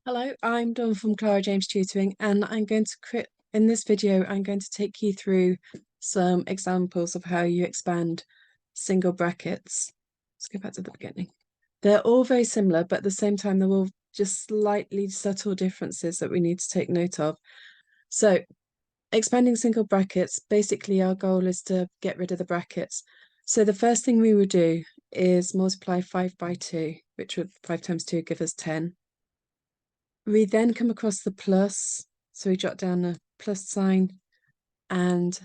Hello, I'm Dawn from Clara James Tutoring, and in this video, I'm going to take you through some examples of how you expand single brackets. Let's go back to the beginning. They're all very similar, but at the same time, they're all just slightly subtle differences that we need to take note of. So, expanding single brackets, basically our goal is to get rid of the brackets. So the first thing we would do is multiply 5 by 2, which would 5 times 2 give us 10. We then come across the plus, so we jot down a plus sign, and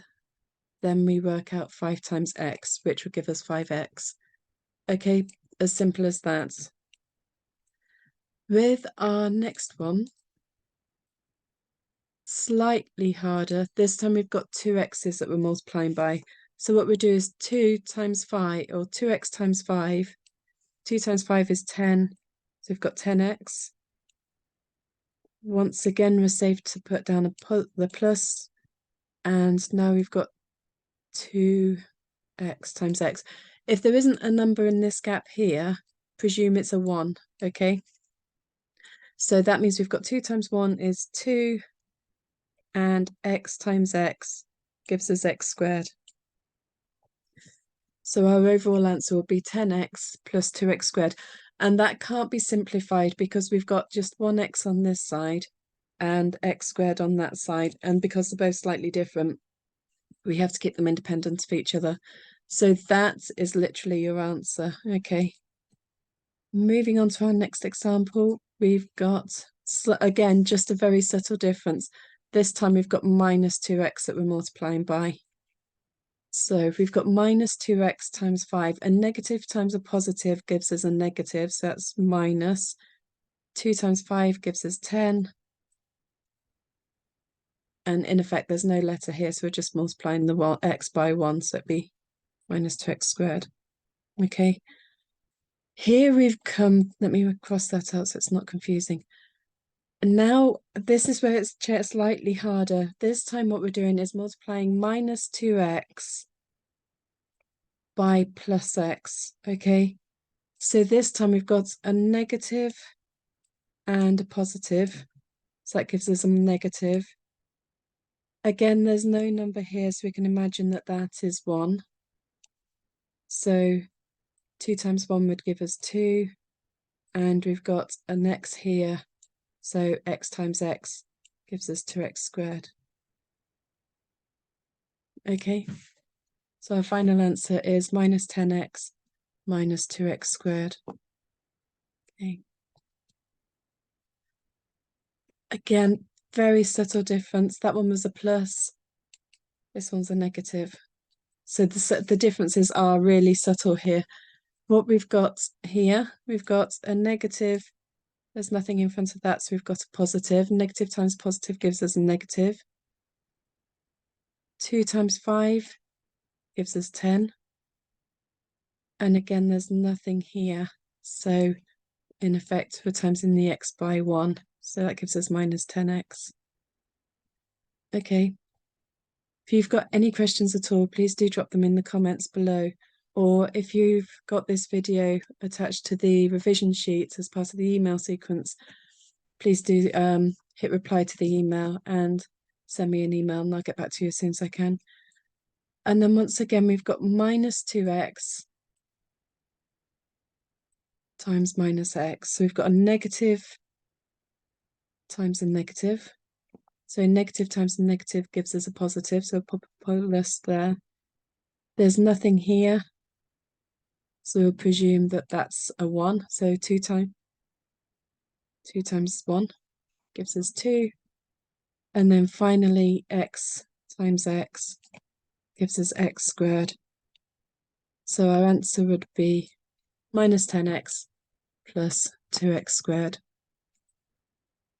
then we work out 5 times x, which would give us 5x. Okay, as simple as that. With our next one, slightly harder. This time we've got two x's that we're multiplying by. So what we do is 2 times 5, or 2x times 5. 2 times 5 is 10, so we've got 10x. Once again, we're safe to put down the plus, and now we've got 2x times x. If there isn't a number in this gap here, presume it's a 1, okay? So that means we've got 2 times 1 is 2, and x times x gives us x squared. So our overall answer will be 10x plus 2x squared. And that can't be simplified because we've got just one x on this side and x squared on that side. And because they're both slightly different, we have to keep them independent of each other. So that is literally your answer. Okay. Moving on to our next example, we've got, again, just a very subtle difference. This time we've got minus 2x that we're multiplying by. So if we've got minus 2x times 5, a negative times a positive gives us a negative, so that's minus. 2 times 5 gives us 10. And in effect, there's no letter here, so we're just multiplying the x by 1, so it'd be minus 2x squared. Okay. Here we've come, let me cross that out so it's not confusing. Now, this is where it's slightly harder. This time what we're doing is multiplying minus 2x by plus x, okay? So this time we've got a negative and a positive. So that gives us a negative. Again, there's no number here, so we can imagine that that is 1. So 2 times 1 would give us 2. And we've got an x here. So x times x gives us 2x squared. Okay, so our final answer is minus 10x minus 2x squared. Okay. Again, very subtle difference. That one was a plus. This one's a negative. So the differences are really subtle here. What we've got here, we've got a negative. There's nothing in front of that, so we've got a positive. Negative times positive gives us a negative. 2 times 5 gives us 10. And again, there's nothing here. So in effect, we're timesing the x by 1. So that gives us minus 10x. Okay. If you've got any questions at all, please do drop them in the comments below. Or if you've got this video attached to the revision sheet as part of the email sequence, please do hit reply to the email and send me an email and I'll get back to you as soon as I can. And then once again, we've got minus 2x times minus x. So we've got a negative times a negative. So negative times a negative gives us a positive. So pop a plus there. There's nothing here. So we'll presume that that's a 1. So 2 times 1 gives us 2. And then finally, x times x gives us x squared. So our answer would be minus 10x plus 2x squared.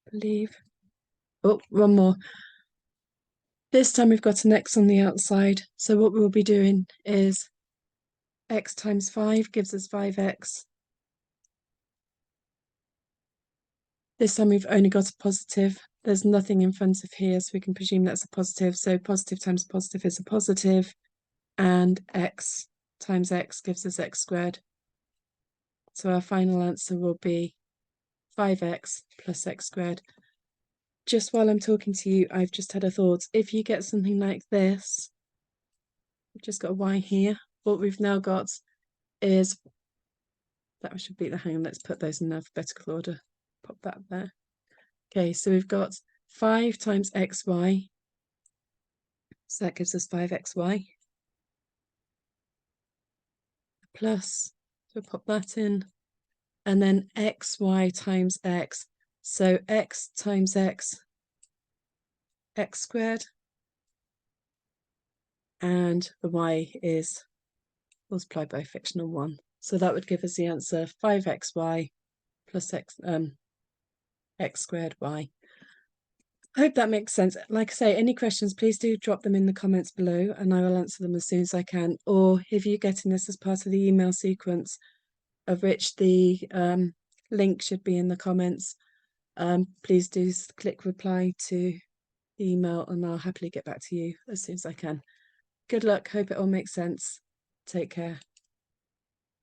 I believe. Oh, one more. This time we've got an x on the outside. So what we'll be doing is x times 5 gives us 5x. This time we've only got a positive. There's nothing in front of here, so we can presume that's a positive. So positive times positive is a positive, and x times x gives us x squared. So our final answer will be 5x plus x squared. Just while I'm talking to you, I've just had a thought. If you get something like this, we've just got a y here. What we've now got is, that should be the, hang on, let's put those in alphabetical order. Pop that there. Okay, so we've got 5 times xy. So that gives us 5xy. Plus, so pop that in. And then xy times x. So x times x, x squared. And the y is multiplied by fictional 1. So that would give us the answer 5xy plus x squared y. I hope that makes sense. Like I say, any questions, please do drop them in the comments below and I will answer them as soon as I can. Or if you're getting this as part of the email sequence, of which the link should be in the comments, please do click reply to the email and I'll happily get back to you as soon as I can. Good luck. Hope it all makes sense. Take care.